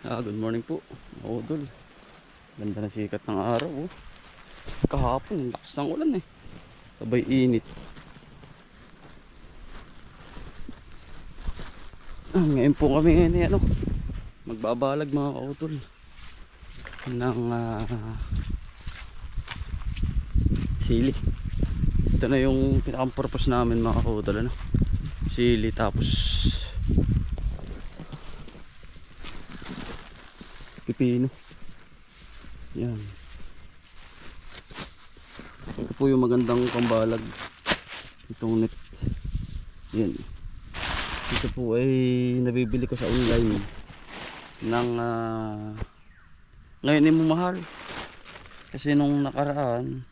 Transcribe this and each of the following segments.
Good morning po, mga udol. Ganda na sikat ng araw. Oh. Kahapon, ang lakas ng ulan eh. Sabay init. Ngayon po kami ano, magbabalag mga kautol ng sili. Ito na yung pinaka-purpose namin mga kautol, ano? Sili tapos pipino. Yan. Ito po yung magandang pambalag. Itong net. Yan. Ito po ay nabibili ko sa online ng ngayon ay mahal. Kasi nung nakaraan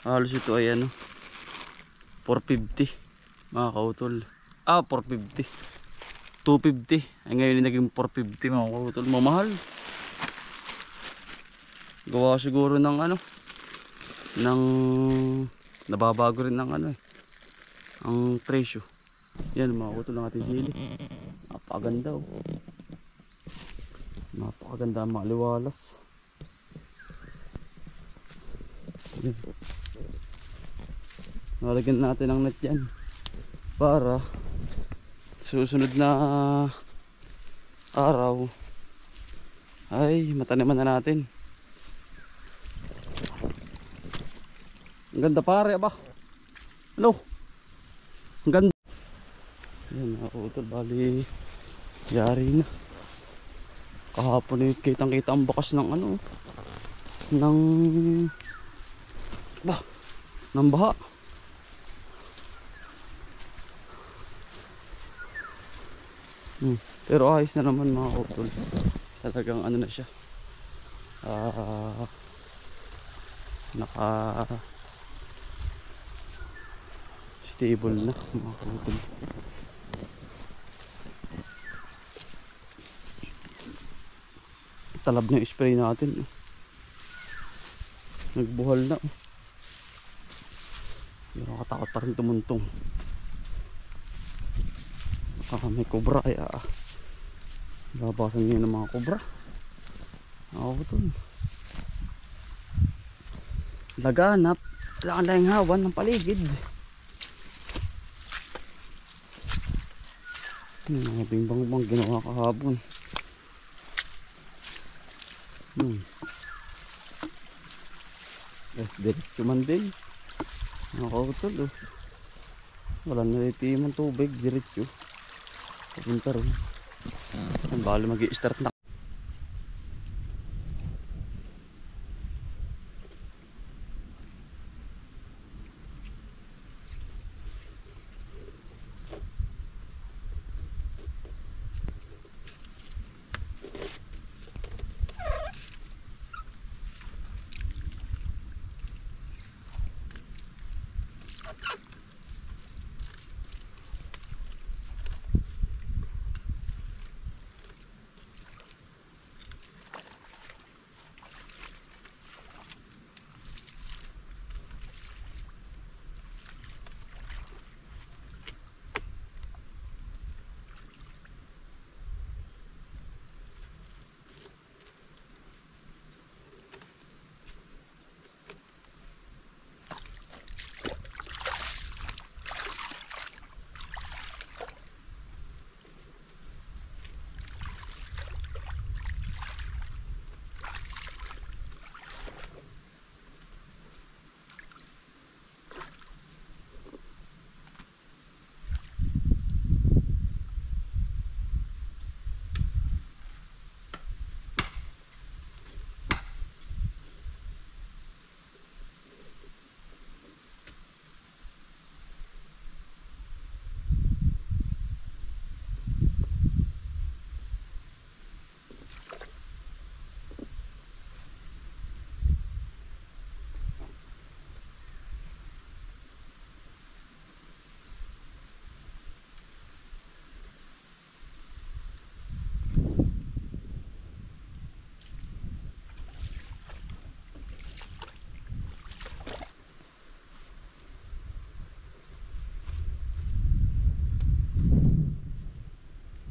halos ito ay ano 450 mga kautol. 450. 250. Ay ngayon naging 450 mga kautol. Mamahal. Gawa siguro ng ano ng nababago rin ng ano ang presyo. Yan mga kautol ng ating sili. Napakaganda oh. Napakaganda ang mga liwalas. Yan. Nalagyan natin ang net yan para susunod na araw ay mataniman na natin. Ang ganda pare ba? Ano? Ang ganda. Yan mga kautol, bali yari na. Kahapon eh, kitang kita ang bakas ng ano ng baha. Pero ayos na naman mga kautol. Talagang ano na siya, naka stable na mga kautol. Talab na yung spray natin. Nagbuhal na. Yung nakatakot pa rin tumuntong. May cobra kaya babasan nyo ng mga cobra. Laganap. Kailangan na yung hawan ng paligid. Mga bimbang-bang ginawa kahapon. Diretso man din. Nakakutol oh. Wala na itim ang tubig. Diretso papunta rin. Bali mag-i-start na.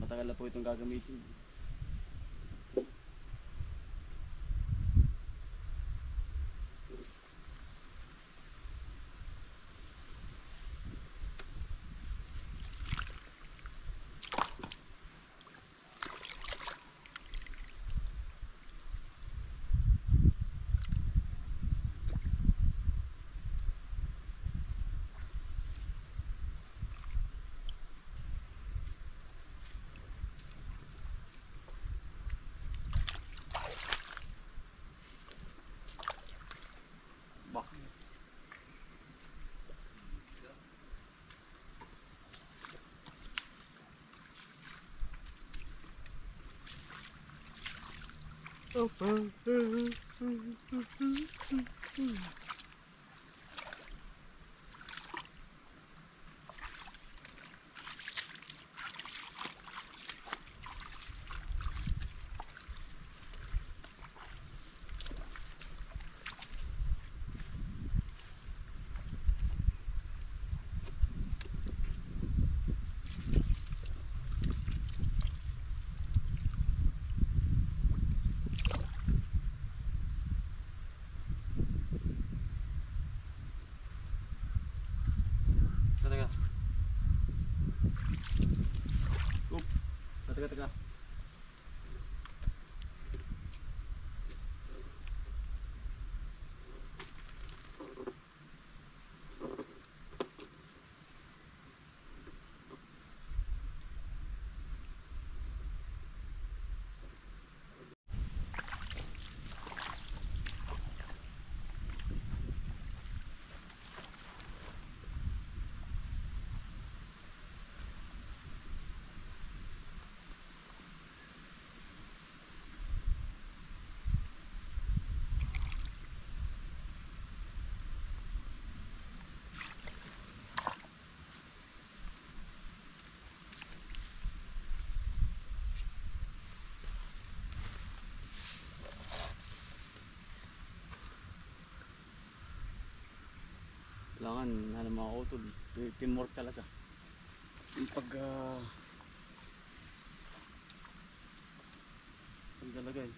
Matagal na po itong gagamitin. Teka. Teka. Kailangan mga utol, teamwork talaga. Yung paglalagay.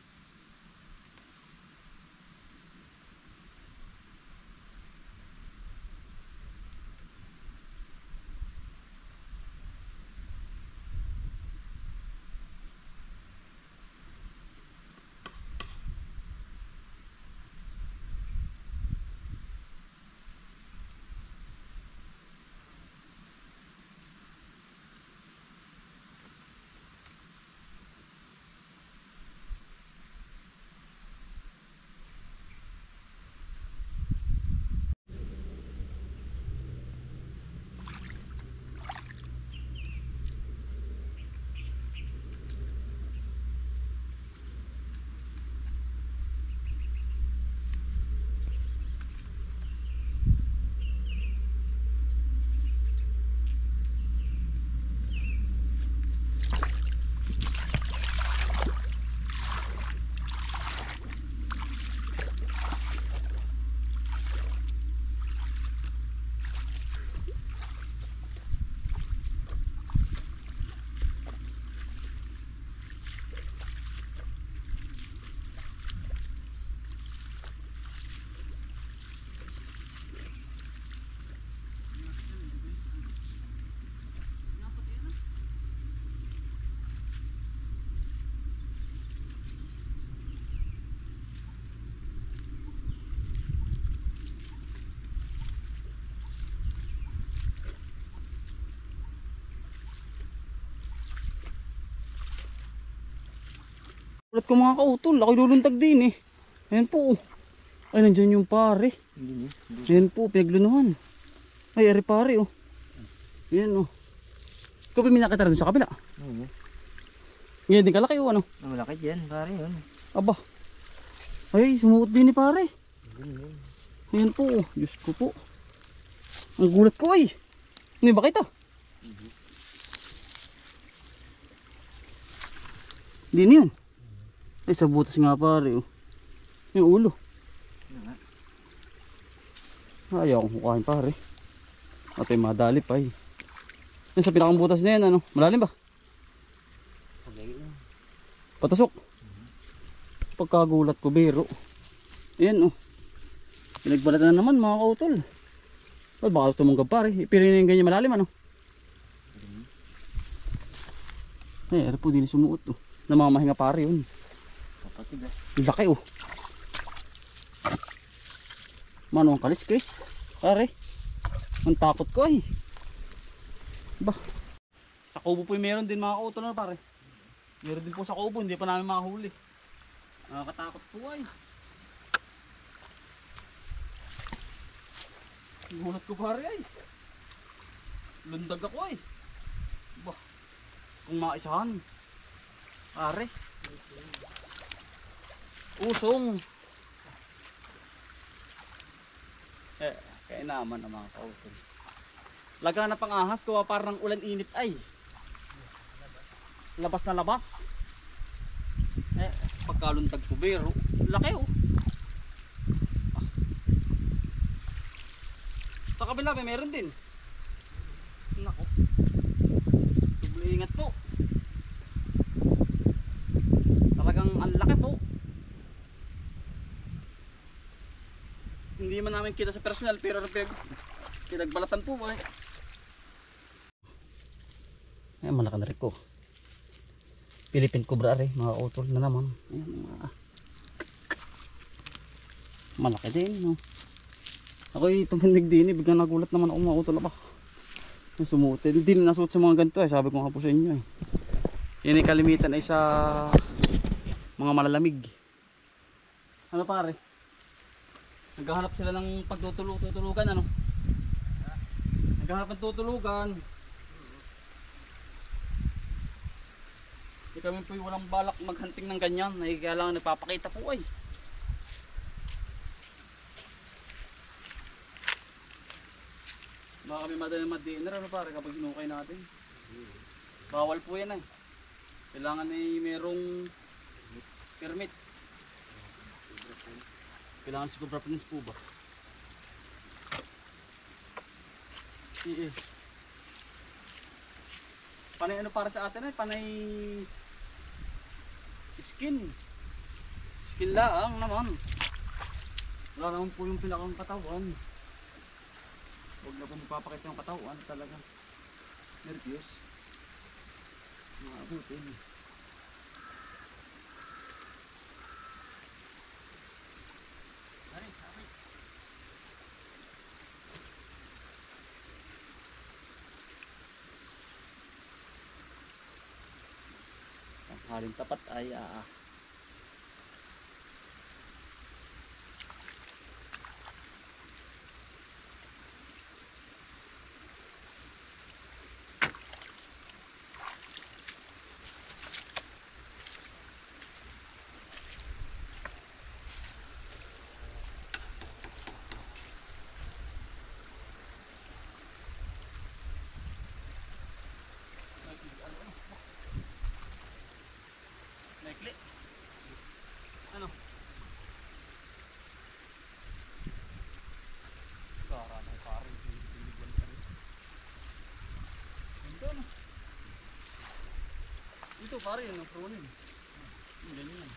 Ulat ko mga kautol, ako luluntag din eh. Ayan po. Ay, nandiyan yung pare. Ayan po, pinaglunuhan. Ay, ari pare oh. Ayan oh. Ikaw pa minakita rin sa kabila. Oo. Ngayon din kalaki oh ano. Malaki dyan, pare yun. Aba. Ay, sumuot din ni pare. Ayan po oh. Diyos ko po. Ang gulat ko ay. Hindi ba kita? Hindi na yun. Ay, sa butas nga pare oh. Yung ulo. Ayaw akong kukain pare. At ay madali pa eh. Yan sa pinakang butas na yan ano. Malalim ba? Patusok. Pagkagulat ko biro. Ayan oh. Pinagbalatan na naman mga kautol. Ay, baka tumunggab pare. Pero yun yung ganyan malalim ano. Ay, ano po din sumuot oh. Namamahinga pare yun. Laki oh. Mano ang kaliskis. Pare. Ang takot ko ay. Ba. Sa kubo po meron din mga kautol na pare. Meron din po sa kubo. Hindi pa namin makahuli. Nakakatakot po ay. Gulat ko pare ay. Lundag ako ay. Ba. Kung maisahan. Pare. Usong. Kaya naman ang mga kautol. Laga na pang ahas, kuha parang ulan init ay. Labas na labas. Pagkaluntag tubero. Laki oh. Sa kabila may meron din. Nako. Tuloy ingat po. Talagang ang laki po. Hindi man namin kita sa personal pero pinagbalatan po ay. Ay malaki na rin ko. Philippine Cobra rin, mga utol na naman. Ayan, mga malaki din no. Ako'y tumindig din eh, biglang nagulat naman ako mga utol ba. Sumuot, hindi na nasuot sa mga ganito sabi ko nga po sa inyo eh. Yan ay kalimitan ay sa mga malalamig. Ano pare? Naghahanap sila ng pagtutulugan ano? Naghahanap ng tutulugan. Hindi kami po walang balak maghunting ng ganyan. Ay kaya lang nagpapakita po ay. Baka kami madinner ano pare kapag hinukay natin. Bawal po yan ay. Kailangan ay merong permit. Kailangan si Cobra Prince po ba? Panay ano para sa atin ay panay skin. Skin lang naman. Wala naman po yung pinakang katawan. Huwag na po magpapakita yung katawan talaga. Nervyos. Maabutin. Haling tapat ay Nekli. Ano? Kara ng karin. Ito ano? Ito pare yun ang prunin. Ganyan.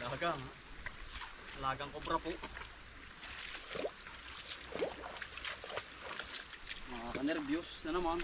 Alagang. Alagang kobra po. Mga kanervyos na naman.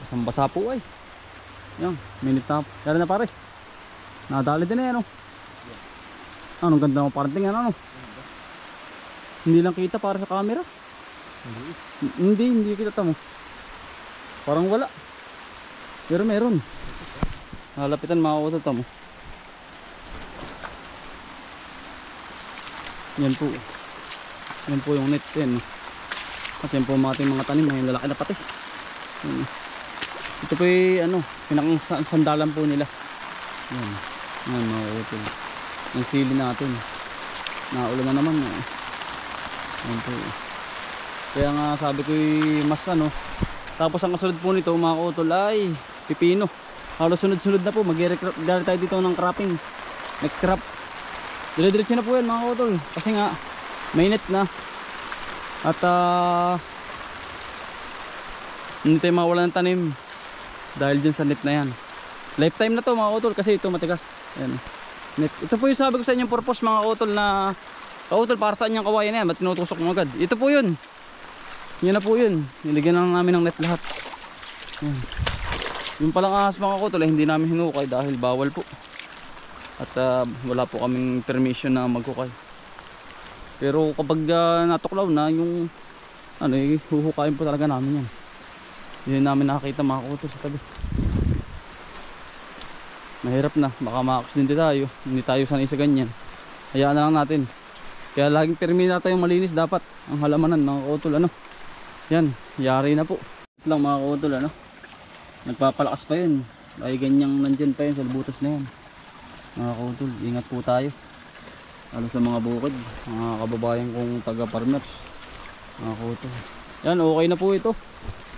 Basang-basa po ay. Yan, minute na. Kaya na pare. Nadali din eh ano. Anong ganda mo parang tingnan ano. Hindi lang kita para sa camera. Hindi kita tamo. Parang wala. Pero meron. Nalapitan mga utol tamo. Yan po. Yan po yung net yan. At yan po mga ating mga tanim. Yung lalaki na pati. Yan. Ito po yung ano, pinakang sandalan po nila. Yan. Yan mga utol. Yung sili natin. Naulan na naman. Yan po. Kaya nga sabi ko mas ano. Tapos ang kasunod po nito mga utol ay pipino. Halos sunod-sunod na po. Mag-i-recraft tayo dito ng cropping. Next crop. Dire-diretso na po yan mga utol. Kasi nga mainit na. At hindi tayo mawala ng tanim. Dahil dyan sa net na yan. Lifetime na to mga utol kasi ito matigas. Ayan. Net. Ito po yung sabi ko sa inyong purpose mga utol na utol para saan yung kawayan na yan. Ba't tinutusok mo agad? Ito po yun. Yan na po yun. Nilagyan na namin ng net lahat. Ayan. Yung palang ahas mga utol hindi namin hinukay dahil bawal po. At wala po kaming permission na magkukay. Pero kapag natuklaw na yung ano, huhukayin po talaga namin yan. Hindi namin nakakita mga utol sa tabi. Mahirap na, baka ma-accidente tayo. Hindi tayo sanay sa ganyan. Hayaan na lang natin. Kaya laging permit tayong malinis dapat ang halamanan mga utol ano. Yan, yari na po. Ito lang mga utol ano. Nagpapalakas pa yun. Ay ganyang nandyan pa yun sa butas na yan. Mga utol, ingat po tayo. Lalo sa mga bukid, mga kababayan kong taga-farmers. Mga utol. Yan, okay na po ito.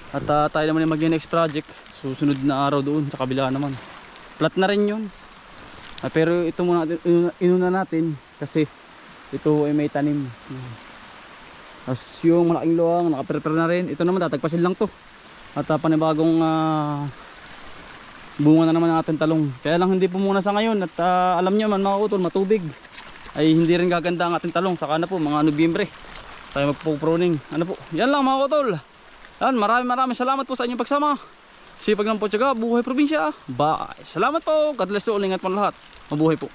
At tayo naman yung mag-next project. Susunod na araw doon sa kabila naman. Flat na rin yun. Pero ito muna inuna natin kasi ito ay may tanim. Tapos yung malaking luwang nakaprepare na rin. Ito naman tatagpasin lang to. At panibagong bunga na naman ng ating talong. Kaya lang hindi po muna sa ngayon. At alam nyo man mga utol, matubig. Ay hindi rin gaganda ang ating talong. Saka na po mga Nobyembre tayo magpo-pruning. Ano po? Yan lang mga utol. Yan, maraming salamat po sa inyong pagsama. Sipag ng Potsaga, buhay probinsya. Bye. Salamat po. God bless you. Ingat po lahat. Mabuhay po.